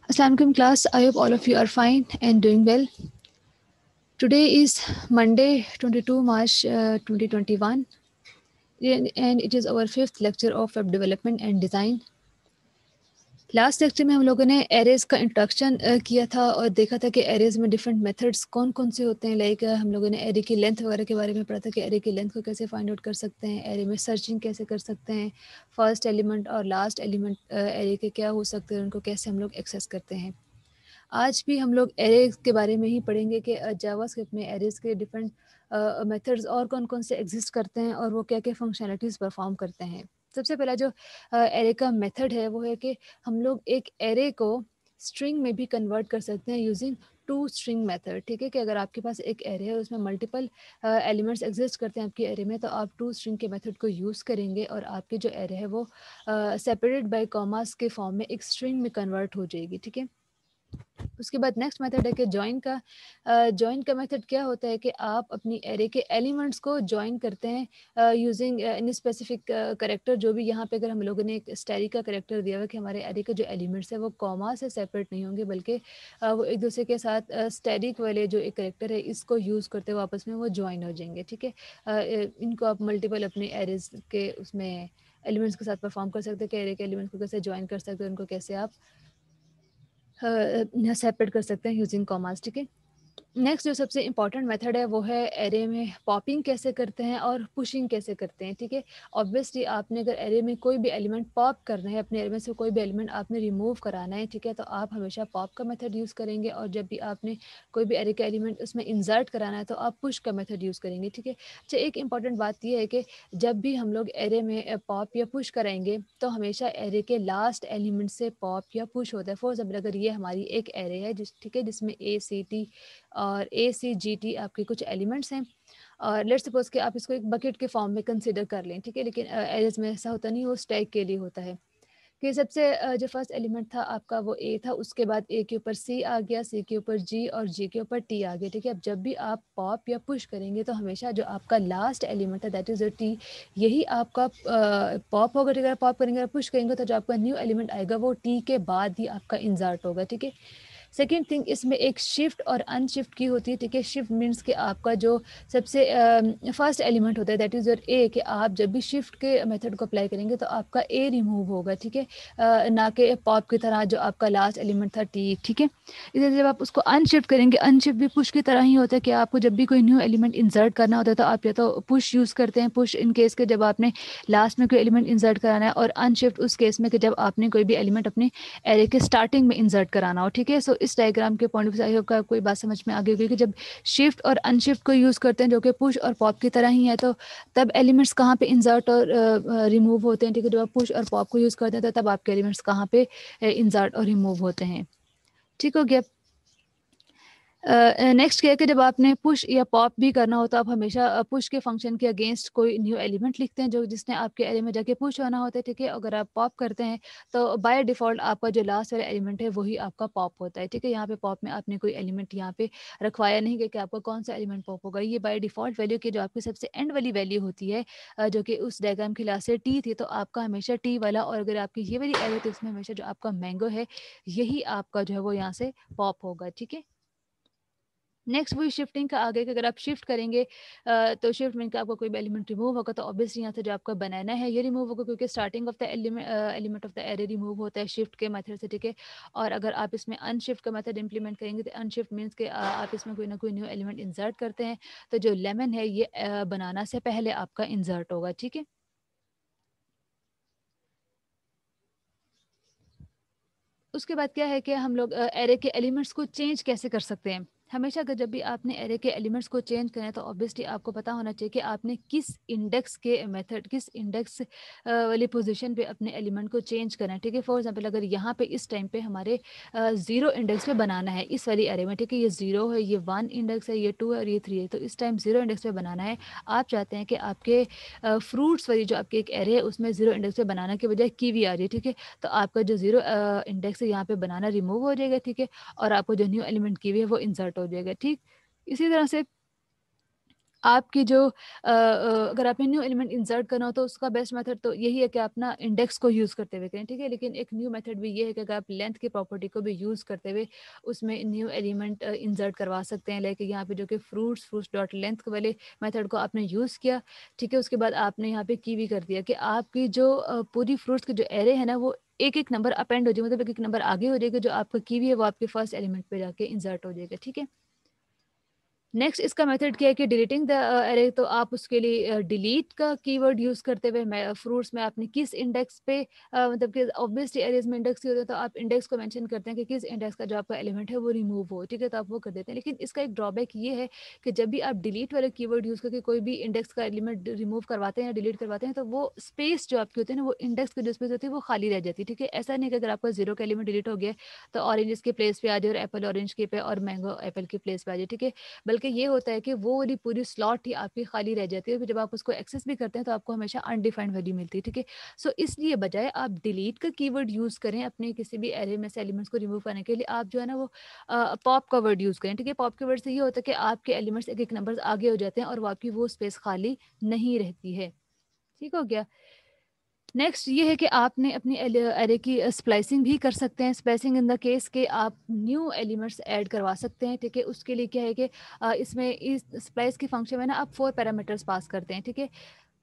Assalamualaikum class. I hope all of you are fine and doing well. Today is Monday, 22 March 2021, and it is our fifth lecture of web development and design. Last lecture में हम लोगों ने arrays का introduction किया था और देखा था कि एरेज में डिफरेंट मेथड्स कौन कौन से होते हैं। लाइक हम लोगों ने एरे की लेंथ वगैरह के बारे में पढ़ा था कि एरे की लेंथ को कैसे फाइंड आउट कर सकते हैं, एरे में सर्चिंग कैसे कर सकते हैं, फर्स्ट एलिमेंट और लास्ट एलिमेंट एरे के क्या हो सकते हैं, उनको कैसे हम लोग एक्सेस करते हैं। आज भी हम लोग एरेज के बारे में ही पढ़ेंगे कि जावास्क्रिप्ट में एरेज के डिफरेंट मेथड्स और कौन कौन से एग्जिस्ट करते हैं और वो क्या क्या फंक्शनलिटीज़ परफॉर्म करते हैं। सबसे पहला जो एरे का मेथड है वो है कि हम लोग एक एरे को स्ट्रिंग में भी कन्वर्ट कर सकते हैं यूजिंग टू स्ट्रिंग मेथड। ठीक है कि अगर आपके पास एक एरे है उसमें मल्टीपल एलिमेंट्स एग्जिस्ट करते हैं आपकी एरे में, तो आप टू स्ट्रिंग के मेथड को यूज़ करेंगे और आपकी जो एरे है वो सेपरेटेड बाय कॉमास के फॉर्म में एक स्ट्रिंग में कन्वर्ट हो जाएगी। ठीक है, उसके बाद नेक्स्ट मेथड है कि जॉइन का मेथड क्या होता है कि आप अपनी एरे के एलिमेंट्स को जॉइन करते हैं यूजिंग इन स्पेसिफिक करेक्टर। जो भी यहाँ पे अगर हम लोगों ने एक स्टैटिक का करेक्टर दिया हुआ कि हमारे एरे के जो एलिमेंट्स है वो कॉमा से सेपरेट नहीं होंगे, बल्कि वो एक दूसरे के साथ स्टैटिक वाले जो एक करेक्टर है इसको यूज़ करते हुए आपस में वो जॉइन हो जाएंगे। ठीक है, इनको आप मल्टीपल अपने एरेज के उसमें एलिमेंट्स के साथ परफॉर्म कर सकते हैं कि एरे के एलिमेंट्स को कैसे जॉइन कर सकते हैं, उनको कैसे आप सेपरेट कर सकते हैं यूजिंग कॉमास। ठीक है, नेक्स्ट जो सबसे इंपॉर्टेंट मेथड है वो है एरे में पॉपिंग कैसे करते हैं और पुशिंग कैसे करते हैं। ठीक है, ऑब्वियसली आपने अगर एरे में कोई भी एलिमेंट पॉप करना है, अपने एरे में से कोई भी एलिमेंट आपने रिमूव कराना है, ठीक है, तो आप हमेशा पॉप का मेथड यूज़ करेंगे। और जब भी आपने कोई भी एरे का एलिमेंट उसमें इंसर्ट कराना है तो आप पुश का मेथड यूज़ करेंगे। ठीक है, अच्छा, एक इंपॉर्टेंट बात यह है कि जब भी हम लोग एरे में पॉप या पुश कराएंगे तो हमेशा एरे के लास्ट एलिमेंट से पॉप या पुश होता है। फॉर एग्जाम्पल अगर ये हमारी एक एरे है ठीक है, जिसमें ACT और ACGT आपके कुछ एलिमेंट्स हैं, और लेट्स सपोज कि आप इसको एक बकेट के फॉर्म में कंसिडर कर लें। ठीक है, लेकिन एरेज में ऐसा होता नहीं, वो स्टैक के लिए होता है कि सबसे जो फर्स्ट एलिमेंट था आपका वो A था, उसके बाद A के ऊपर C आ गया, C के ऊपर G और G के ऊपर T आ गया। ठीक है, अब जब भी आप पॉप या पुश करेंगे तो हमेशा जो आपका लास्ट एलिमेंट है दैट इज़ द T, यही आपका पॉप होगा। ठीक है, पॉप करेंगे और पुश करेंगे तो जो आपका न्यू एलिमेंट आएगा वो T के बाद ही आपका इंसर्ट होगा। ठीक है, सेकेंड थिंग इसमें एक शिफ्ट और अनशिफ्ट की होती है। ठीक है, शिफ्ट मीन्स कि आपका जो सबसे फर्स्ट एलिमेंट होता है दैट इज़ योर ए, कि आप जब भी शिफ्ट के मेथड को अप्लाई करेंगे तो आपका ए रिमूव होगा। ठीक है, ना कि पॉप की तरह जो आपका लास्ट एलिमेंट था टी। ठीक है, इधर जब आप उसको अनशिफ्ट करेंगे, अनशिफ्ट भी पुश की तरह ही होता है कि आपको जब भी कोई न्यू एलिमेंट इंसर्ट करना होता है तो आप या तो पुश यूज़ करते हैं, पुश इन केस के जब आपने लास्ट में कोई एलिमेंट इंसर्ट कराना है, और अनशिफ्ट उस केस में कि जब आपने कोई भी एलिमेंट अपने एरे के स्टार्टिंग में इंसर्ट कराना हो। ठीक है, सो इस डायग्राम के पॉइंट ऑफ व्यू से आई होप का कोई बात समझ में आ गई होगी कि जब शिफ्ट और अनशिफ्ट को यूज़ करते हैं जो कि पुश और पॉप की तरह ही है, तो तब एलिमेंट्स कहाँ पे इंसर्ट और रिमूव होते हैं। ठीक है, जब आप पुश और पॉप को यूज़ करते हैं तो तब आपके एलिमेंट्स कहाँ पे इंसर्ट और रिमूव होते हैं। ठीक हो गया। नेक्स्ट क्या है कि जब आपने पुश या पॉप भी करना हो तो आप हमेशा पुश के फंक्शन के अगेंस्ट कोई न्यू एलिमेंट लिखते हैं जो जिसने आपके एरे में जाके पुश होना होता है। ठीक है, अगर आप पॉप करते हैं तो बाय डिफ़ॉल्ट आपका जो लास्ट वाला एलिमेंट है वही आपका पॉप होता है। ठीक है, यहाँ पे पॉप में आपने कोई एलिमेंट यहाँ पे रखवाया नहीं कि आपका कौन सा एलिमेंट पॉप होगा। ये बाय डिफ़ॉल्ट वैल्यू की जो आपकी सबसे एंड वाली वैल्यू होती है जो कि उस डायग्राम की लास्ट से टी थी, तो आपका हमेशा टी वाला, और अगर आपकी ये वाली एरे थी उसमें हमेशा जो आपका मैंगो है यही आपका जो है वो यहाँ से पॉप होगा। ठीक है, नेक्स्ट वही शिफ्टिंग का आगे कि अगर आप शिफ्ट करेंगे तो शिफ्ट मीन का आपका कोई भी एलिमेंट रिमूव होगा तो ऑब्वियसली यहाँ से जो आपका बनाना है ये रिमूव होगा, क्योंकि starting of the element of the array remove होता है शिफ्ट के मेथड से। ठीक है, और अगर आप इसमें अनशिफ्ट का मेथड इंप्लीमेंट करेंगे तो अनशिफ्ट मीन्स कि आप इसमें कोई ना कोई न्यू एलिमेंट इंसर्ट करते हैं, तो जो लेमन है ये बनाना से पहले आपका इंसर्ट होगा। ठीक है, उसके बाद क्या है कि हम लोग एरे के एलिमेंट्स को चेंज कैसे कर सकते हैं। हमेशा अगर जब भी आपने एरे के एलिमेंट्स को चेंज करें तो ऑब्वियसली आपको पता होना चाहिए कि आपने किस इंडेक्स के मेथड, किस इंडेक्स वाली पोजीशन पे अपने एलिमेंट को चेंज करना है। ठीक है, फॉर एग्जांपल अगर यहाँ पे इस टाइम पे हमारे 0 इंडेक्स पे बनाना है इस वाली एरे में। ठीक है, ये 0 है, ये 1 इंडेक्स है, ये 2 है और ये 3 है, तो इस टाइम 0 इंडेक्स पे बनाना है। आप चाहते हैं कि आपके फ्रूट्स वाली जो आपकी एक एरे है उसमें 0 इंडेक्स पे बनाना के बजाय कीवी आ रही है। ठीक है, तो आपका जो 0 इंडेक्स है यहाँ पे बनाना रिमूव हो जाएगा। ठीक है, और आपको जो न्यू एलिमेंट की हुई है वो इंसर्ट हो जाएगा। ठीक, इसी तरह से आपकी जो अगर आपने न्यू एलिमेंट इंसर्ट करना हो तो उसका बेस्ट मेथड तो यही है कि आप ना इंडेक्स को यूज़ करते हुए करें, ठीक है? लेकिन एक न्यू मेथड भी ये है कि अगर आप लेंथ की प्रॉपर्टी को भी यूज़ करते हुए उसमें न्यू एलिमेंट इंसर्ट करवा सकते हैं। लाइक यहाँ पे जो कि फ्रूट्स डॉट लेंथ वाले मेथड को आपने यूज़ किया, ठीक है? उसके बाद आपने यहाँ पे कीवी कर दिया कि आपकी जो पूरी फ्रूट्स की जो एरे है ना वो एक-एक नंबर अपेंड हो जाए, मतलब एक-एक नंबर आगे हो जाएगा, जो आपका कीवी है वो आपके फर्स्ट एलिमेंट पे जाके इंसर्ट हो जाएगा, ठीक है? नेक्स्ट इसका मेथड क्या है कि डिलीटिंग द अरे, तो आप उसके लिए डिलीट का कीवर्ड यूज़ करते हुए मैं फ्रूट्स में आपने किस इंडेक्स पे मतलब कि ऑब्वियसली अरेज में इंडेक्स ही होता है, तो आप इंडेक्स को मेंशन करते हैं कि किस इंडेक्स का जो आपका एलिमेंट है वो रिमूव हो, ठीक है? तो आप वो कर देते हैं। लेकिन इसका एक ड्रॉबैक ये है कि जब भी आप डिलीट वाला कीवर्ड यूज़ करके कोई भी इंडेक्स का एलिमेंट रिमूव करवाते हैं या डिलीट करवाते हैं, तो वो स्पेस जो आपकी होती है ना, वो इंडेक्स की जो स्पेस होती है वो खाली रह जाती है, ठीक है? ऐसा नहीं कि अगर आपका 0 का एलिमेंट डिलीट हो गया है, तो ऑरेंज के प्लेस पे आ जाए और एप्पल ऑरेंज के पे और मैंगो एप्पल के प्लेस पे आ जाए, ठीक है? बल्कि ये होता है कि वो वाली पूरी स्लॉट ही आपकी खाली रह जाती है, फिर जब आप उसको एक्सेस भी करते हैं तो आपको हमेशा अनडिफाइंड वैल्यू मिलती है, ठीक है? सो इसलिए बजाय आप डिलीट का कीवर्ड यूज़ करें अपने किसी भी एरे में से एलिमेंट्स को रिमूव करने के लिए, आप जो है ना वो पॉप का वर्ड यूज़ करें, ठीक है? पॉप के वर्ड से ये होता है कि आपके एलिमेंट्स एक-एक नंबर्स आगे हो जाते हैं और वो आपकी वो स्पेस खाली नहीं रहती है। ठीक हो गया? नेक्स्ट ये है कि आपने अपनी एरे की स्प्लाइसिंग भी कर सकते हैं। स्प्लाइसिंग इन द केस के आप न्यू एलिमेंट्स ऐड करवा सकते हैं, ठीक है? उसके लिए क्या है कि इसमें इस स्प्लाइस की फंक्शन में ना आप 4 पैरामीटर्स पास करते हैं, ठीक है?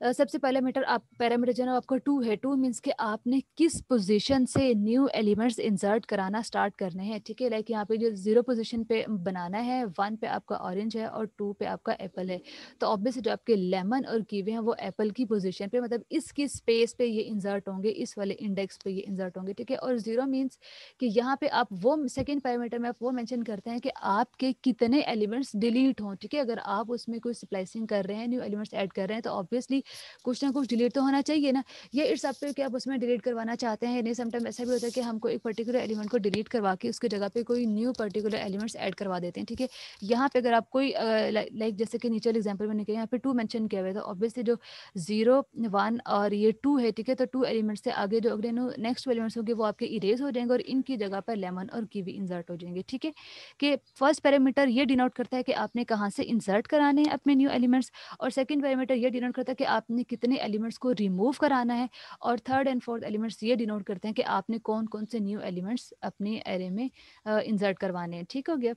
सबसे पहला मीटर आप पैरामीटर जो है ना आपका 2 है। 2 मीन्स कि आपने किस पोज़ीशन से न्यू एलिमेंट्स इंसर्ट कराना स्टार्ट करने हैं, ठीक है? लाइक यहाँ पे जो 0 पोज़ीशन पे बनाना है, 1 पे आपका ऑरेंज है और 2 पे आपका एप्पल है। तो ऑब्वियसली जो आपके लेमन और कीवी हैं वो एप्पल की पोज़ीशन पे, मतलब इसकी स्पेस पे ये इंसर्ट होंगे, इस वाले इंडेक्स पे ये इंसर्ट होंगे, ठीक है? और 0 मीन्स कि यहाँ पे आप वो सेकंड पैरामीटर में आप वो मेंशन करते हैं कि आपके कितने एलिमेंट्स डिलीट हों, ठीक है? अगर आप उसमें कोई स्प्लाइसिंग कर रहे हैं, न्यू एलिमेंट्स ऐड कर रहे हैं, तो ऑब्वियसली कुछ ना कुछ डिलीट तो होना चाहिए ना। ये इट्स अप टू यू कि आप उसमें डिलीट करवाना चाहते हैं या नहीं। समटाइम ऐसा भी होता है कि हमको एक पर्टिकुलर एलिमेंट को डिलीट करवा के उसकी जगह पे कोई न्यू पर्टिकुलर एलिमेंट्स ऐड करवा देते हैं, ठीक है? यहाँ पे अगर आप कोई लाइक जैसे कि नीचे वाले एग्जांपल मैंने किया, यहाँ पे 2 मेंशन किया हुआ है, तो ऑब्वियसली जो 0, 1 और ये 2 है, ठीक है? तो 2 एलिमेंट्स से आगे जो अगले नेक्स्ट एलिमेंट्स होंगे वो आपके इरेज हो जाएंगे और इनकी जगह पर लेमन और कीवी इंसर्ट हो जाएंगे, ठीक है? कि फर्स्ट पैरामीटर ये डिनोट करता है कि आपने कहाँ से इंसर्ट कराने हैं अपने न्यू एलिमेंट्स, और सेकंड पैरामीटर ये डिनोट करता है कि आपने कितने एलिमेंट्स को रिमूव कराना है, और थर्ड एंड फोर्थ एलिमेंट्स ये डिनोट करते हैं कि आपने कौन-कौन से न्यू एलिमेंट्स अपने एरे में इंसर्ट करवाने हैं। ठीक हो गया?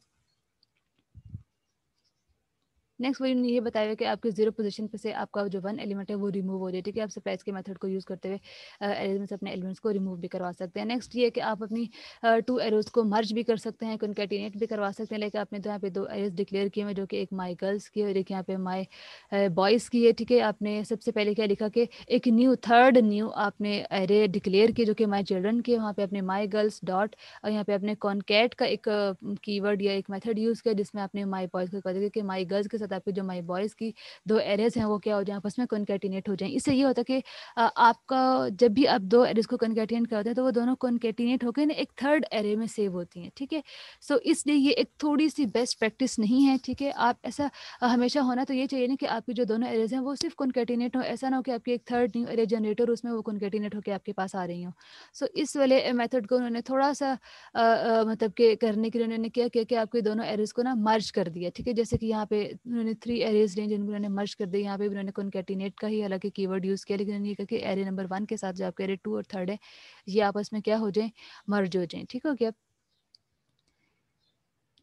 नेक्स्ट वही ये बताया हुआ है कि आपके 0 पोज़ीशन पे से आपका जो 1 एलिमेंट है वो रिमूव हो जाए, ठीक है? आप सरप्राइज़ के मेथड को यूज़ करते हुए एरे में से अपने एलिमेंट्स को रिमूव भी करवा सकते हैं। नेक्स्ट ये है कि आप अपनी 2 एरोज़ को मर्ज भी कर सकते हैं, कॉन्कैटिनेट भी करवा सकते हैं। लाइक आपने तो यहाँ पे 2 एरेज़ डिक्लेयर किए हुए हैं, जो कि एक माय गर्ल्स की है और एक यहाँ पे माय बॉयज़ की है, ठीक है? आपने सबसे पहले क्या लिखा कि एक थर्ड न्यू आपने एरे डिक्लेयर की जो कि माय चिल्ड्रन की है, वहाँ पे आपने माय गर्ल्स डॉट और यहाँ पे आपने कॉनकैट का एक कीवर्ड या एक मेथड यूज़ किया जिसमें आपने माय बॉयज़ को कह दिया कि माय गर्ल्स के साथ आपके जो माय बॉयज़ की 2 एरेज़ हैं वो क्या हो जाएँ, आपस में कॉन्कैटिनेट हो जाएँ। इससे ये होता है कि आपका जब भी आप 2 एरेज़ को कॉन्कैटिनेट करते हैं तो वो दोनों कॉन्कैटिनेट होके ना एक थर्ड एरे में सेव होती हैं, ठीक है? सो इसलिए ये एक थोड़ी-सी बेस्ट प्रैक्टिस नहीं है, ठीक है? आप ऐसा हमेशा होना तो ये चाहिए ना कि आपकी जो दोनों एरेज़ हैं वो सिर्फ़ कॉन्कैटिनेट हो, ऐसा ना हो कि आपकी एक थर्ड न्यू एरे जनरेट हो और उसमें वो कॉन्कैटिनेट होके आपके पास आ रही हों। सो इस वाले मेथड को उन्होंने थोड़ा-सा मतलब कि करने के लिए उन्होंने क्या किया कि आपके दोनों एरेज़ को ना मर्ज कर दिया, ठीक है? जैसे कि यहाँ पे उन्होंने 3 एरेज़ लिए जिनको उन्होंने मर्ज कर दिया, यहाँ पे भी उन्होंने कॉन्कैटिनेट का ही हालाँकि कीवर्ड यूज़ किया, लेकिन उन्होंने ये कहा कि एरे नंबर 1 के साथ जो आपके एरे 2 और 3 है, ये आपस में क्या हो जाएँ, मर्ज हो जाएँ, ठीक हो गया?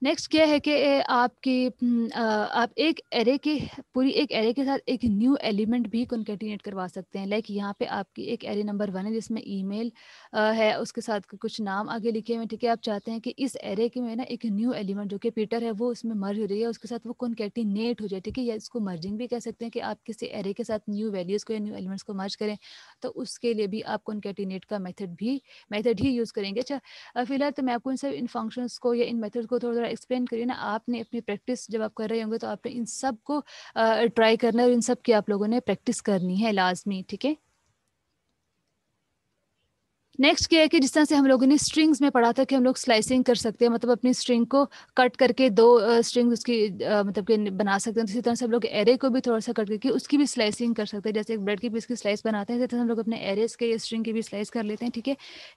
नेक्स्ट क्या है कि आप एक एरे के पूरी एक एरे के साथ एक न्यू एलिमेंट भी कॉन्कैटिनेट करवा सकते हैं। लाइक यहाँ पे आपकी एक एरे नंबर 1 है जिसमें ईमेल है, उसके साथ कुछ नाम आगे लिखे हुए हैं, ठीक है? आप चाहते हैं कि इस एरे के में ना एक न्यू एलिमेंट जो कि पीटर है वो उसमें मर्ज हो रही है, उसके साथ वो कॉन्कैटिनेट हो जाए, ठीक है? या इसको मर्जिंग भी कह सकते हैं कि आप किसी एरे के साथ न्यू वैल्यूज़ को या न्यू एलिमेंट्स को मर्ज करें, तो उसके लिए भी आप कॉन्कैटिनेट का मेथड ही यूज़ करेंगे। अच्छा, फिलहाल तो मैं आपको इन फंक्शंस को या इन मेथड्स को थोड़ा-थोड़ा एक्सप्लेन करिए ना। आपने अपनी प्रैक्टिस जब आप कर रहे होंगे तो आपने इन सब को ट्राई करना है और इन सब की आप लोगों ने प्रैक्टिस करनी है लाज़मी, ठीक है? नेक्स्ट क्या है कि जिस तरह से हम लोगों ने स्ट्रिंग्स में पढ़ा था कि हम लोग स्लाइसिंग कर सकते हैं, मतलब अपनी स्ट्रिंग को कट करके दो स्ट्रिंग्स उसकी मतलब कि बना सकते हैं। इसी तरह से हम लोग एरे को भी थोड़ा सा कट करके उसकी भी स्लाइसिंग कर सकते हैं। जैसे एक ब्रेड की पीस की स्लाइस बनाते हैं, जैसे हम लोग अपने एरेज के या स्ट्रिंग की भी स्लाइस कर लेते हैं। ठीक है,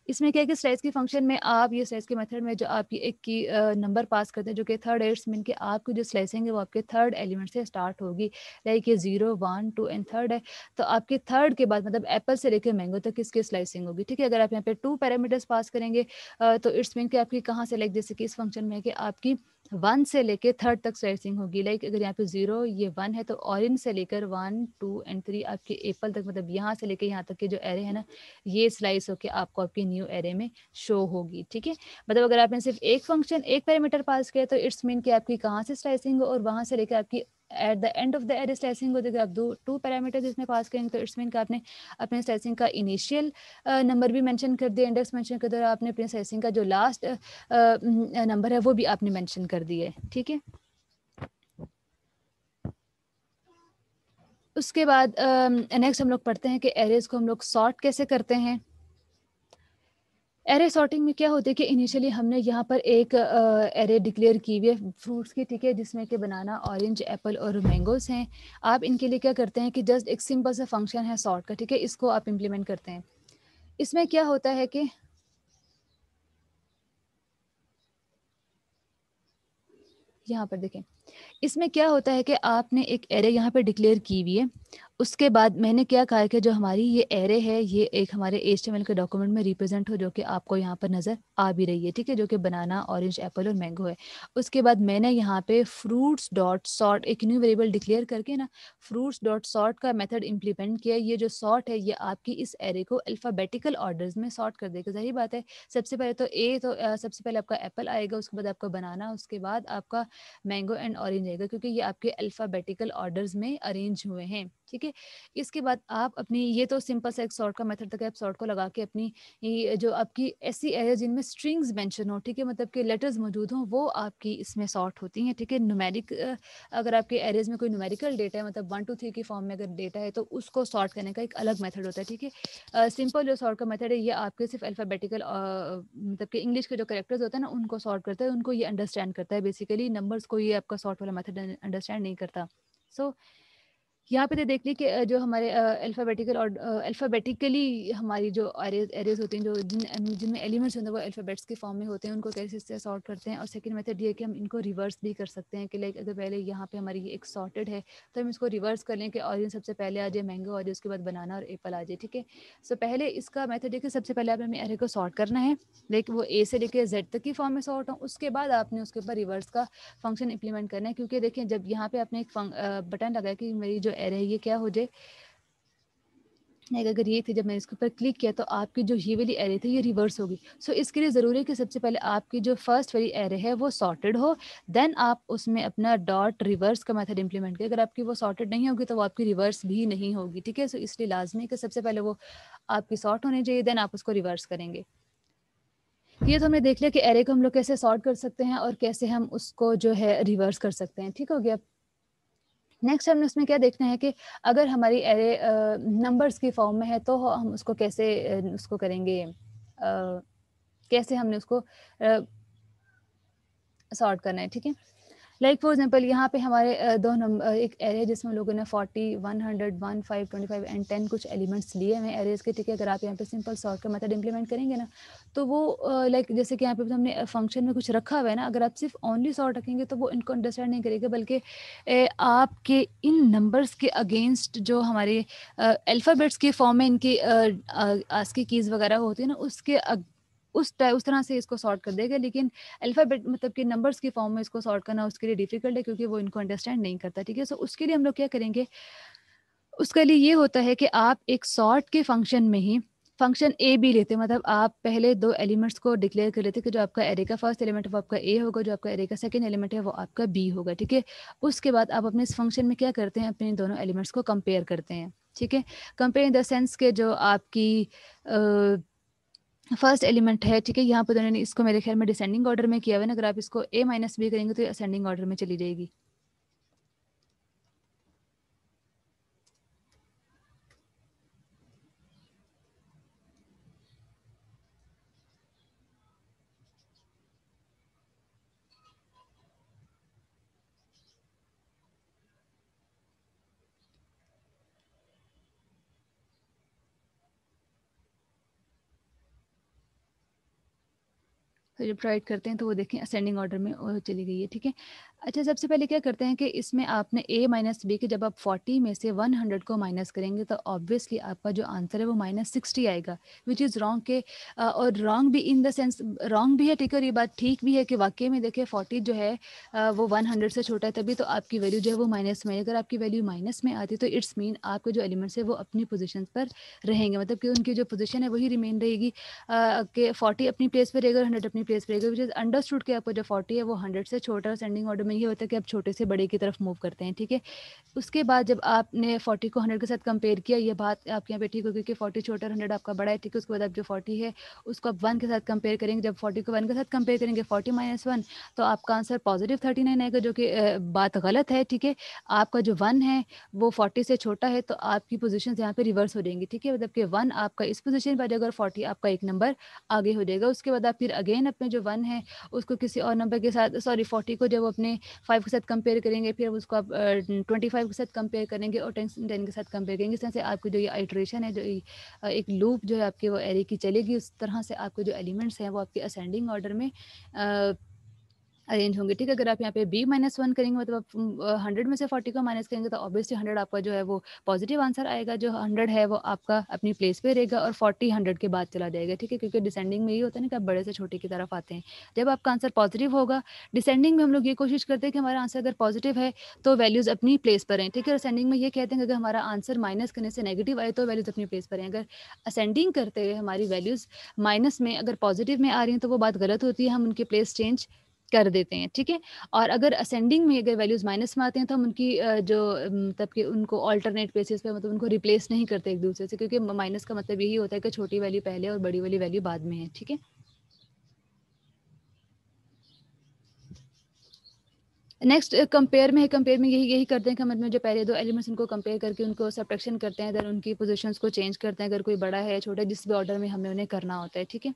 इसमें क्या है कि स्लाइस की फंक्शन में आप ये स्लाइस के मेथड में जो आप ये एक की नंबर पास करते हैं जो कि थर्ड एड्स मीन कि आपकी जो स्लाइसिंग है वो आपके थर्ड एलिमेंट से स्टार्ट होगी। लाइक ये 0 1 2 एंड थर्ड है, तो आपके थर्ड के बाद मतलब एप्पल से लेकर मैंगो तक इसकी स्लाइसिंग होगी। ठीक है, अगर आप यहाँ पे 2 पैरामीटर्स पास करेंगे तो इट्स मीन कि आपकी कहाँ से, लाइक जैसे कि इस फंक्शन में है कि आपकी 1 से लेके थर्ड तक स्लाइसिंग होगी। लाइक अगर यहाँ पे 0 ये 1 है तो ऑरेंज से लेकर 1 2 एंड 3 आपके एप्पल तक, मतलब यहाँ से लेकर यहाँ तक के जो एरे है ना, ये स्लाइस होके आपको आपके न्यू एरे में शो होगी। ठीक है, मतलब अगर आपने सिर्फ एक फंक्शन एक पैरामीटर पास किया तो इट्स मीन कि आपकी कहाँ से स्लाइसिंग हो और वहाँ से लेकर आपकी at the end of the array slicing हो जाएगी। आप दो 2 पैरामीटर्स इसमें पास करेंगे तो इट्स मीन कि आपने अपने स्लाइसिंग का इनिशियल नंबर भी मेंशन कर दिया, इंडेक्स मेंशन कर दिया, और आपने अपने स्लाइसिंग का जो लास्ट नंबर है वो भी आपने मेंशन कर दिया है। ठीक है, उसके बाद नेक्स्ट हम लोग पढ़ते हैं कि एरेज को हम लोग सॉर्ट कैसे करते हैं। एरे सॉर्टिंग में क्या होता है कि इनिशियली हमने यहाँ पर एक एरे डिक्लेयर की हुई है फ्रूट्स की। ठीक है, जिसमें कि बनाना, ऑरेंज, एप्पल और मैंगोज हैं। आप इनके लिए क्या करते हैं कि जस्ट एक सिंपल सा फंक्शन है सॉर्ट का। ठीक है, इसको आप इम्प्लीमेंट करते हैं। इसमें क्या होता है कि यहाँ पर देखें, इसमें क्या होता है कि आपने एक एरे यहाँ पे डिक्लेयर की हुई है। उसके बाद मैंने क्या कहा है कि जो हमारी ये एरे है ये एक हमारे HTML के डॉक्यूमेंट में रिप्रेजेंट हो, जो कि आपको यहाँ पर नज़र आ भी रही है। ठीक है, जो कि बनाना, ऑरेंज, एप्पल और मैंगो है। उसके बाद मैंने यहाँ पे फ्रूट्स डॉट सॉर्ट एक न्यू वेरिएबल डिक्लेयर करके ना फ्रूट्स डॉट सॉर्ट का मेथड इंप्लीमेंट किया। ये जो सॉर्ट है ये आपकी इस एरे को अल्फ़ाबेटिकल ऑर्डर्स में सॉर्ट कर देगा। ज़ाहिर बात है, सबसे पहले तो सबसे पहले आपका एप्पल आएगा, उसके बाद आपका बनाना, उसके बाद आपका मैंगो एंड ऑरेंज आएगा, क्योंकि ये आपके अल्फ़ाबेटिकल ऑर्डर्स में अरेंज हुए हैं। ठीक है, इसके बाद आप अपनी ये तो सिंपल सा एक सॉर्ट का मेथड तक, आप सॉर्ट को लगा के अपनी ये जो आपकी ऐसी एरे जिनमें स्ट्रिंग्स मेंशन हो, ठीक है, मतलब कि लेटर्स मौजूद हों, वो आपकी इसमें सॉर्ट होती हैं। ठीक है, न्यूमेरिक अगर आपके एरेज में कोई न्यूमेरिकल डेटा है, मतलब 1 2 3 की फॉर्म में अगर डेटा है तो उसको सॉर्ट करने का एक अलग मेथड होता है। ठीक है, सिंपल जो सॉर्ट का मेथड है ये आपके सिर्फ अल्फ़ाबेटिकल मतलब कि इंग्लिश के जो कैरेक्टर्स होते हैं ना उनको सॉर्ट करता है, उनको ये अंडरस्टैंड करता है। बेसिकली नंबर्स को ये आपका सॉर्ट वाला मेथड अंडरस्टैंड नहीं करता। सो यहाँ पे तो देख ली कि जो हमारे अल्फ़ाबेटिकल और अल्फ़ाबेटिकली हमारी जो एरेज़ होती हैं, जो जिनमें एलिमेंट्स होते हैं वो अल्फ़ाबेट्स के फॉर्म में होते हैं, उनको कैसे से सॉर्ट करते हैं। और सेकंड मेथड ये है कि हम इनको रिवर्स भी कर सकते हैं कि लाइक अगर पहले यहाँ पे हमारी ये एक सॉर्टेड है तो हम इसको रिवर्स कर लें कि ऑरेंज सबसे पहले आ जाए, मैंगो आ जाए, उसके बाद बनाना और एप्पल आ जाए। ठीक है, सो पहले इसका मेथड है कि सबसे पहले आप हमें एरे को सॉर्ट करना है, लाइक वो ए से लेकर जेड तक की फॉर्म में सॉर्ट हो। उसके बाद आपने उसके ऊपर रिवर्स का फंक्शन इंप्लीमेंट करना है, क्योंकि देखिए जब यहाँ पे आपने एक बटन लगाया कि मेरी जो एरे है ये क्या हो जाए, अगर ये थी, जब मैंने इसके ऊपर क्लिक किया तो आपकी जो ये वाली एरे थी ये रिवर्स होगी। सो इसके लिए ज़रूरी है कि सबसे पहले आपकी जो फर्स्ट वाली एरे है वो सॉर्टेड हो, देन आप उसमें अपना डॉट रिवर्स का मेथड इंप्लीमेंट करें। अगर आपकी वो सॉर्टेड नहीं होगी तो वो आपकी रिवर्स भी नहीं होगी। ठीक है, सो इसलिए लाजमी है कि सबसे पहले वो आपकी सॉर्ट होनी चाहिए, देन आप उसको रिवर्स करेंगे। ये तो हमने देख लिया कि एरे को हम लोग कैसे सॉर्ट कर सकते हैं और कैसे हम उसको जो है रिवर्स कर सकते हैं। ठीक हो गया। नेक्स्ट हमने उसमें क्या देखना है कि अगर हमारी एरे नंबर्स की फॉर्म में है तो हम उसको कैसे उसको करेंगे, कैसे हमने उसको सॉर्ट करना है। ठीक है, लाइक फॉर एग्जांपल यहाँ पे हमारे दो नंबर एक एरे है जिसमें लोगों ने 40 100 1 5 25 एंड 10 कुछ एलिमेंट्स लिए हुए एरेज के। ठीक है, अगर आप यहाँ पे सिंपल सॉर्ट का मेथड इंप्लीमेंट करेंगे ना तो वो लाइक जैसे कि यहाँ पे हमने फंक्शन में कुछ रखा हुआ है ना, अगर आप सिर्फ ओनली सॉर्ट रखेंगे तो वो इनको अंडरस्टैंड नहीं करेगा, बल्कि आपके इन नंबर्स के अगेंस्ट जो हमारे अल्फ़ाबेट्स के फॉर्म में इनकी आस्की कीज़ वगैरह होती है ना, उसके उस तरह से इसको सॉर्ट कर देगा। लेकिन अल्फ़ाबेट मतलब कि नंबर्स की फॉर्म में इसको सॉर्ट करना उसके लिए डिफ़िकल्ट है, क्योंकि वो इनको अंडरस्टैंड नहीं करता। ठीक है, सो उसके लिए हम लोग क्या करेंगे, उसके लिए ये होता है कि आप एक सॉर्ट के फंक्शन में ही फंक्शन ए बी लेते हैं, मतलब आप पहले दो एलिमेंट्स को डिक्लेयर कर लेते हैं कि जो आपका एरे का फर्स्ट एलिमेंट है वो आपका ए होगा, जो आपका एरे का सेकंड एलिमेंट है वो आपका बी होगा। ठीक है, उसके बाद आप अपने इस फंक्शन में क्या करते हैं, अपने दोनों एलिमेंट्स को कंपेयर करते हैं। ठीक है, कंपेयर इन द सेंस के जो आपकी फर्स्ट एलिमेंट है, ठीक है, यहाँ पर उन्होंने इसको मेरे ख्याल में डिसेंडिंग ऑर्डर में किया हुआ है ना, अगर आप इसको ए माइनस बी करेंगे तो ये असेंडिंग ऑर्डर में चली जाएगी। तो जब ट्राई करते हैं तो वो देखें असेंडिंग ऑर्डर में चली गई है, ठीक है। अच्छा, सबसे पहले क्या करते हैं कि इसमें आपने ए माइनस बी के जब आप 40 में से 100 को माइनस करेंगे तो ऑब्वियसली आपका जो आंसर है वो -60 आएगा, विच इज़ रॉन्ग के और रॉन्ग भी इन द सेंस रॉन्ग भी है, ठीक है, और ये बात ठीक भी है कि वाक़ई में देखिए 40 जो है वो 100 से छोटा है, तभी तो आपकी वैल्यू जो है वो माइनस में है। अगर आपकी वैल्यू माइनस में आती तो इट्स मीन आपके जो एलिमेंट्स है वो अपनी पोजीशंस पर रहेंगे, मतलब कि उनकी जो पोजीशन है वही रिमेन रहेगी, कि 40 अपनी प्लेस पे रहेगा और 100 अपनी प्लेस पे रहेगा, विच इज़ अंडरस्टूड कि आपका जो 40 है वो 100 से छोटा है। असेंडिंग ऑर्डर में ये होता है कि आप छोटे से बड़े की तरफ मूव करते हैं, ठीक है। उसके बाद जब आपने 40 को 100 के साथ कंपेयर किया, ये बात आपके यहाँ पे ठीक होगी कि 40 छोटा और 100 आपका बड़ा है, ठीक है। उसके बाद आप जो 40 है उसको आप 1 के साथ कंपेयर करेंगे, जब 40 को 1 के साथ कंपेयर करेंगे 40 माइनस 1, तो आपका आंसर पॉजिटिव 39 आएगा, जो कि बात गलत है, ठीक है। आपका जो 1 है वो 40 से छोटा है, तो आपकी पोजीशन यहाँ पे रिवर्स हो जाएंगी, ठीक है। मतलब कि 1 आपका इस पोजीशन पर जाएगा और 40 आपका एक नंबर आगे हो जाएगा। उसके बाद आप फिर अगेन अपने जो 1 है उसको किसी और नंबर के साथ, सॉरी 40 को जब अपने 5 के साथ कंपेयर करेंगे, फिर उसको आप 25 के साथ कंपेयर करेंगे और 10 के साथ कंपेयर करेंगे। इस तरह से आपकी जो ये आइट्रेशन है, जो एक लूप जो है आपके वो एरे की चलेगी, उस तरह से आपके जो एलिमेंट्स हैं वो आपके असेंडिंग ऑर्डर में अरेंज होंगे, ठीक है। अगर आप यहाँ पे b-1 करेंगे, मतलब आप 100 में से 40 को माइनस करेंगे तो ऑब्वियसली 100 आपका जो है वो पॉजिटिव आंसर आएगा, जो 100 है वो आपका अपनी प्लेस पे रहेगा और 40 100 के बाद चला जाएगा, ठीक है। क्योंकि डिसेंडिंग में ये होता है ना कि आप बड़े से छोटे की तरफ आते हैं। जब आपका आंसर पॉजिटिव होगा, डिसेंडिंग में हम लोग ये कोशिश करते हैं कि हमारा आंसर अगर पॉजिटिव है तो वैल्यूज़ अपनी प्लेस पर रहें, ठीक है। और असेंडिंग में ये कहते हैं कि अगर हमारा आंसर माइनस करने से नेगेटिव आए तो वैल्यूज़ अपनी प्लेस पर रहें। अगर असेंडिंग करते हुए हमारी वैल्यूज़ माइनस में अगर पॉजिटिव में आ रही हैं तो वो बात गलत होती है, हम उनकी प्लेस चेंज कर देते हैं, ठीक है। और अगर असेंडिंग में अगर वैल्यूज़ माइनस में आते हैं तो हम उनकी मतलब कि उनको अल्टरनेट बेसिस पे, मतलब उनको रिप्लेस नहीं करते एक-दूसरे से, क्योंकि माइनस का मतलब यही होता है कि छोटी वैल्यू पहले और बड़ी वाली वैल्यू बाद में है, ठीक है। नेक्स्ट कंपेयर में है, कंपेयर में यही यही करते हैं कि मतलब जो पहले 2 एलिमेंट्स उनको कंपेयर करके उनको सब्ट्रैक्शन करते हैं, देन उनकी पोज़ीशंस को चेंज करते हैं, अगर कोई बड़ा है या छोटा है, जिस भी ऑर्डर में हमें उन्हें करना होता है, ठीक है।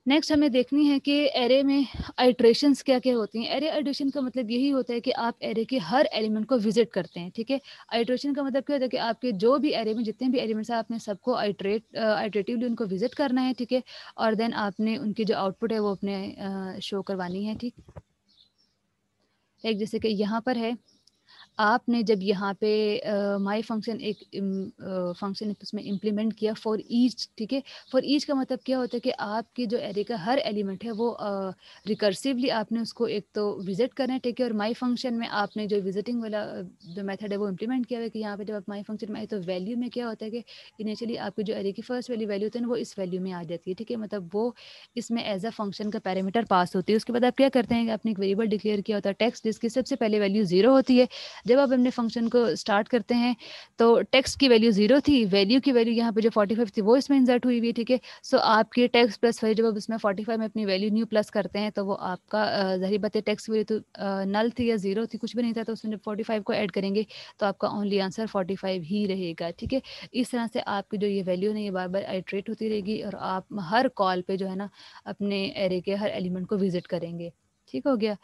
नेक्स्ट हमें देखनी है कि एरे में आइट्रेशंस क्या-क्या होती हैं। एरे आइट्रेशन का मतलब यही होता है कि आप एरे के हर एलिमेंट को विज़िट करते हैं, ठीक है। आइट्रेशन का मतलब क्या होता है कि आपके जो भी एरे में जितने भी एलिमेंट्स हैं, आपने सबको आइट्रेटिवली उनको विज़िट करना है, ठीक है। और देन आपने उनकी जो आउटपुट है वो अपने शो करवानी है, ठीक। एक जैसे कि यहाँ पर है, आपने जब यहाँ पे माय फंक्शन एक फंक्शन उसमें इम्प्लीमेंट किया फॉर ईच, ठीक है। फॉर ईच का मतलब क्या होता है कि आपकी जो एरे का हर एलिमेंट है वो रिकर्सिवली आपने उसको एक तो विजिट करना है, ठीक है। और माय फंक्शन में आपने जो विजिटिंग वाला जो मेथड है वो इम्प्लीमेंट किया हुआ है कि यहाँ पे जब आप माय फंक्शन में आए तो वैल्यू में क्या होता है कि इनिशियली आपकी जो एरे की फर्स्ट वाली वैल्यू होती है ना वो इस वैल्यू में आ जाती है, ठीक है। मतलब वो इसमें एज अ फंक्शन का पैरामीटर पास होती है। उसके बाद आप क्या करते हैं कि आपने एक वेरिएबल डिक्लेयर किया होता है टेक्स्ट, जिसकी सबसे पहले वैल्यू 0 होती है। जब आप अपने फंक्शन को स्टार्ट करते हैं तो टेक्स्ट की वैल्यू 0 थी, वैल्यू की वैल्यू यहाँ पे जो 45 थी वो इसमें इंसर्ट हुई हुई है, ठीक है। सो आपके टेक्स्ट प्लस वैल्यू जब आप इसमें 45 में अपनी वैल्यू न्यू प्लस करते हैं तो वो आपका ज़ाहिर बात है टेक्स्ट वैल्यू तो नल थी या 0 थी, कुछ भी नहीं था, तो उसमें जब 45 को ऐड करेंगे तो आपका ओनली आंसर 45 ही रहेगा, ठीक है। इस तरह से आपकी जो ये वैल्यू है ये बार-बार आइट्रेट होती रहेगी और आप हर कॉल पे जो है ना अपने एरे के हर एलिमेंट को विज़िट करेंगे, ठीक हो गया।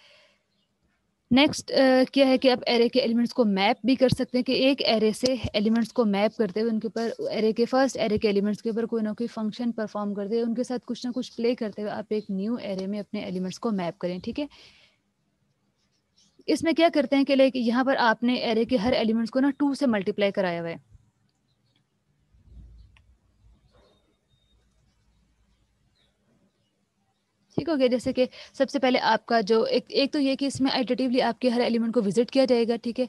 नेक्स्ट क्या है कि आप एरे के एलिमेंट्स को मैप भी कर सकते हैं कि एक एरे से एलिमेंट्स को मैप करते हुए उनके ऊपर एरे के फर्स्ट एरे के एलिमेंट्स के ऊपर कोई ना कोई फंक्शन परफॉर्म करते हुए उनके साथ कुछ ना कुछ प्ले करते हुए आप एक न्यू एरे में अपने एलिमेंट्स को मैप करें, ठीक है। इसमें क्या करते हैं कि लाइक यहाँ पर आपने एरे के हर एलिमेंट्स को ना 2 से मल्टीप्लाई कराया हुआ है। ठीक हो गया। जैसे कि सबसे पहले आपका जो एक एक तो ये कि इसमें आइटरेटिवली आपके हर एलिमेंट को विजिट किया जाएगा, ठीक है।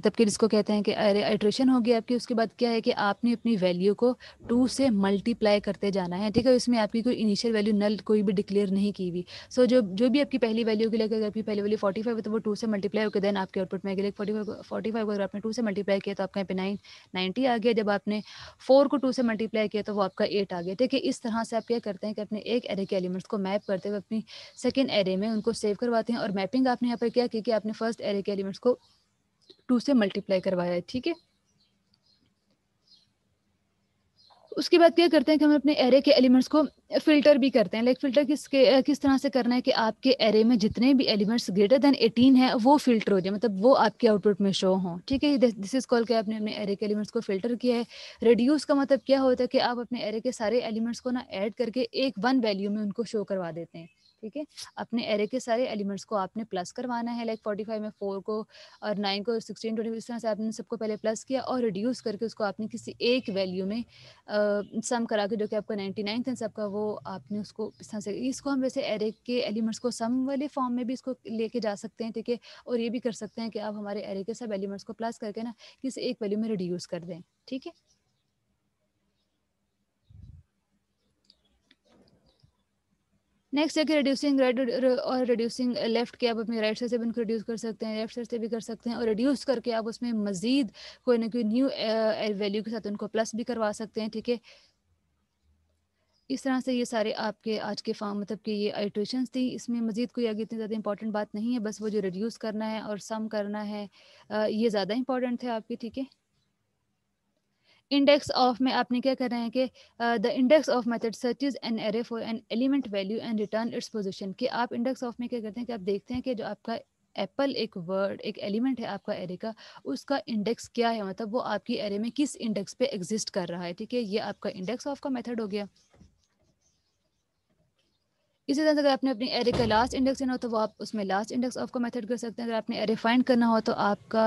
तब कि जिसको कहते हैं कि अरे आइट्रेशन होगी आपकी। उसके बाद क्या है कि आपने अपनी वैल्यू को 2 से मल्टीप्लाई करते जाना है, ठीक है। इसमें आपकी कोई इनिशियल वैल्यू नल कोई भी डिक्लेयर नहीं की हुई। सो जो जो भी आपकी पहली वैल्यू के लिए, अगर आपकी पहली वैल्यू 45 है तो वो 2 से मल्टीप्लाई होकर देन आपके आउटपुट में आएगा। 45 को अगर आपने 2 से मल्टीप्लाई किया तो आपका यहाँ पे 90 आ गया। जब आपने 4 को 2 से मल्टीप्लाई किया तो वो आपका 8 आ गया, ठीक है। इस तरह से आप क्या करते हैं कि अपने एक एरे के एलिमेंट्स को मैप करते हुए अपनी सेकंड एरे में उनको सेव करवाते हैं। और मैपिंग आपने यहाँ पर क्या की कि आपने फर्स्ट एरे के एलिमेंट्स को 2 से मल्टीप्लाई करवाया है, ठीक है। उसके बाद क्या करते हैं कि हम अपने एरे के एलिमेंट्स को फ़िल्टर भी करते हैं। लाइक फ़िल्टर किस तरह से करना है कि आपके एरे में जितने भी एलिमेंट्स ग्रेटर दैन 18 हैं, वो फ़िल्टर हो जाए, मतलब वो आपके आउटपुट में शो हों, ठीक है? दिस इज़ कॉल्ड कि आपने अपने एरे के एलिमेंट्स को फ़िल्टर किया है। रिड्यूस का मतलब क्या होता है कि आप अपने एरे के सारे एलिमेंट्स को ना ऐड करके एक वन वैल्यू में उनको शो करवा देते हैं, ठीक है? अपने एरे के सारे एलिमेंट्स को आपने प्लस करवाना है, लाइक 45 में 4 को और 9 को, 16, 20 इस तरह से आपने सबको पहले प्लस किया और रिड्यूस करके उसको आपने किसी एक वैल्यू में सम करा के, जो कि आपका 99 था सबका, वो आपने उसको इस तरह से, इसको हम वैसे एरे के एलिमेंट्स को सम वाले फॉर्म में भी इसको लेके जा सकते हैं, ठीक है? और ये भी कर सकते हैं कि आप हमारे एरे के सब एलिमेंट्स को प्लस करके ना किसी एक वैल्यू में रिड्यूस कर दें, ठीक है? नेक्स्ट है कि रिड्यूसिंग राइट और रिड्यूसिंग लेफ्ट के, आप अपने राइट साइड से भी उनको रिड्यूस कर सकते हैं, लेफ्ट साइड से भी कर सकते हैं, और रिड्यूस करके आप उसमें मजीद कोई ना कोई न्यू वैल्यू के साथ उनको प्लस भी करवा सकते हैं, ठीक है? इस तरह से ये सारे आपके आज के फॉर्म, मतलब कि ये आइट्रेशंस थी। इसमें मज़ीद कोई आगे इतनी ज़्यादा इंपॉर्टेंट बात नहीं है, बस वो जो रिड्यूस करना है और सम करना है, ये ज़्यादा इंपॉर्टेंट थे आपके, ठीक है? इंडेक्स ऑफ में आपने क्या करना है कि the index of method searches an array for an element value and return its position, कि आप इंडेक्स ऑफ में क्या करते हैं कि आप देखते हैं कि जो आपका एप्पल एक वर्ड, एक एलिमेंट है आपका एरे का, उसका इंडेक्स क्या है, मतलब वो आपकी एरे में किस इंडेक्स पे एग्जिस्ट कर रहा है, ठीक है? ये आपका इंडेक्स ऑफ का मेथड हो गया। इसी तरह से अगर आपने अपनी एरे का लास्ट इंडेक्स लेना हो तो वो आप उसमें लास्ट इंडेक्स ऑफ का मेथड कर सकते हैं। अगर आपने एरे फाइंड करना हो तो आपका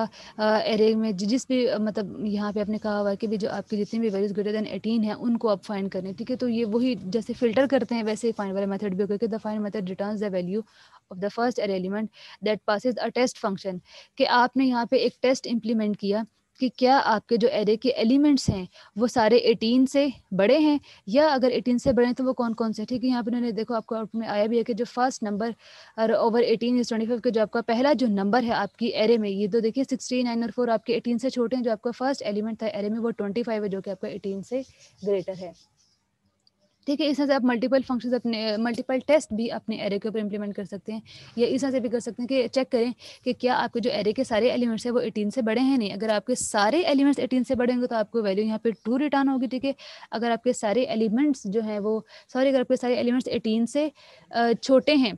एरे में जिस भी मतलब यहाँ पे आपने कहा हुआ है कि भी जो आपकी जितनी भी वैल्यूज ग्रेटर देन 18 है उनको आप फाइंड करें, ठीक है? तो ये वही जैसे फिल्टर करते हैं वैसे ही फाइंड वाला मेथड भी होगा कि the find method returns the value of the first array element that passes a test function, कि आपने यहाँ पे एक टेस्ट इंप्लीमेंट किया कि क्या आपके जो एरे के एलिमेंट्स हैं वो सारे 18 से बड़े हैं, या अगर 18 से बड़े हैं तो वो कौन-कौन से, ठीक है? यहाँ पे उन्होंने देखो आपको आउटपुट में आया भी है कि जो फर्स्ट नंबर और ओवर 18 इज़ 25 का जो आपका पहला जो नंबर है आपकी एरे में, ये तो देखिए 69 और 4 आपके 18 से छोटे हैं, जो आपका फर्स्ट एलिमेंट था एरे में वो 25 है, जो कि आपका 18 से ग्रेटर है। ठीक है, इस तरह से आप मल्टीपल फंक्शंस अपने मल्टीपल टेस्ट भी अपने एरे के ऊपर इंप्लीमेंट कर सकते हैं, या इस तरह से भी कर सकते हैं कि चेक करें कि क्या आपके जो एरे के सारे एलिमेंट्स हैं वो 18 से बड़े हैं नहीं। अगर आपके सारे एलिमेंट्स 18 से बड़े होंगे तो आपको वैल्यू यहाँ पे ट्रू रिटर्न होगी, ठीक है? अगर आपके सारे एलिमेंट्स जो हैं वो सॉरी अगर आपके सारे एलिमेंट्स 18 से छोटे हैं,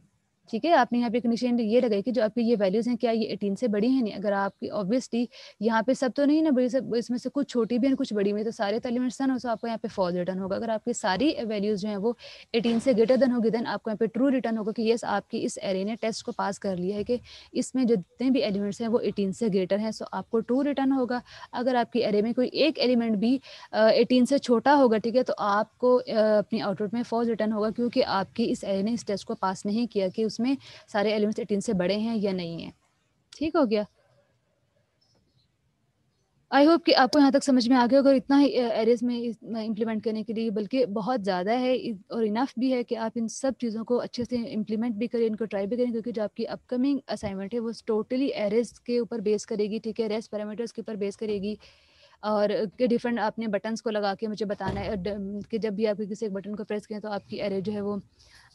ठीक है? आपने यहाँ पे कंडीशन ये लगाई कि जो आपकी ये वैल्यूज़ हैं क्या ये 18 से बड़ी हैं नहीं। अगर आपकी ऑब्वियसली यहाँ पे सब तो नहीं ना बड़ी, सब इसमें से कुछ छोटी भी हैं कुछ बड़ी भी हैं, तो सारे तो एलिमेंट्स हैं ना, तो आपको यहाँ पे फॉल्स रिटर्न होगा। अगर आपकी सारी वैल्यूज़ जो हैं वो 18 से ग्रेटर देन होगी, देन आपको यहाँ पे ट्रू रिटर्न होगा कि येस आपकी इस एरे ने टेस्ट को पास कर लिया है कि इसमें जो जितने भी एलिमेंट्स हैं वो 18 से ग्रेटर हैं, सो आपको ट्रू रिटर्न होगा। अगर आपकी एरे में कोई एक एलिमेंट भी 18 से छोटा होगा, ठीक है, तो आपको अपनी आउटपुट में फॉल्स रिटर्न होगा, क्योंकि आपकी इस एरे ने इस टेस्ट को पास नहीं किया कि उसमें सारे एलिमेंट्स 18 से बड़े हैं या नहीं है। ठीक हो गया? आई होप कि आपको यहाँ तक समझ में आ गया होगा। इतना ही एरेज़ में इम्प्लीमेंट करने के लिए, बल्कि बहुत ज़्यादा है और इनफ भी है कि आप इन सब चीज़ों को अच्छे से इम्प्लीमेंट भी करें, इनको ट्राई भी करें, क्योंकि जो आपकी अपकमिंग असाइनमेंट है वो टोटली एरेज़ के ऊपर बेस करेगी, ठीक है? रेस्ट पैरामीटर्स के ऊपर बेस करेगी, और कि डिफरेंट आपने बटन्स को लगा के मुझे बताना है कि जब भी आप किसी एक बटन को प्रेस करें तो आपकी एरे जो है वो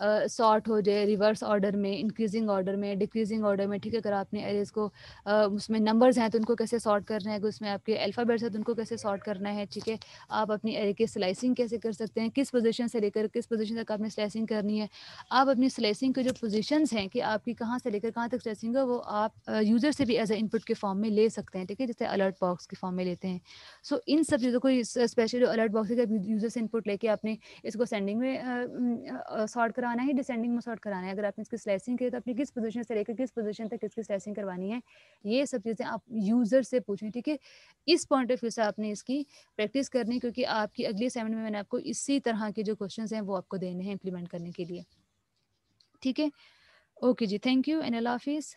सॉर्ट हो जाए रिवर्स ऑर्डर में, इंक्रीजिंग ऑर्डर में, डिक्रीजिंग ऑर्डर में, ठीक है? अगर आपने एरेज़ को उसमें नंबर्स हैं तो उनको कैसे सॉर्ट करना है, अगर उसमें आपके अल्फ़ाबेट्स हैं तो उनको कैसे सॉर्ट करना है, ठीक है? आप अपनी एरे की स्लाइसिंग कैसे कर सकते हैं, किस पोज़ीशन से लेकर किस पोज़ीशन तक आपने स्लाइसिंग करनी है। आप अपनी स्लाइसिंग के जो पोज़ीशंस हैं कि आपकी कहाँ से लेकर कहाँ तक स्लाइसिंग है, वो आप यूज़र से भी एज़ अ इनपुट के फॉर्म में ले सकते हैं, ठीक है? जैसे अलर्ट बॉक्स के फॉर्म में लेते हैं। सो इन सब चीज़ों को स्पेशली अलर्ट बॉक्स है कि यूज़र से इनपुट लेके आपने इसको सेंडिंग में सॉर्ट कराना है, डिसेंडिंग में सॉर्ट कराना है। अगर आपने इसकी स्लाइसिंग की तो अपनी किस पोजीशन से लेकर किस पोजीशन तक इसकी स्लाइसिंग करवानी है, ये सब चीज़ें आप यूज़र से पूछें, ठीक है? इस पॉइंट ऑफ व्यू से आपने इसकी प्रैक्टिस करनी है, क्योंकि आपकी अगली असाइनमेंट में मैंने आपको इसी तरह के जो क्वेश्चंस हैं वो आपको देने हैं इम्प्लीमेंट करने के लिए। ठीक है? ओके जी, थैंक यू एंड अल्लाह हाफ़िज़।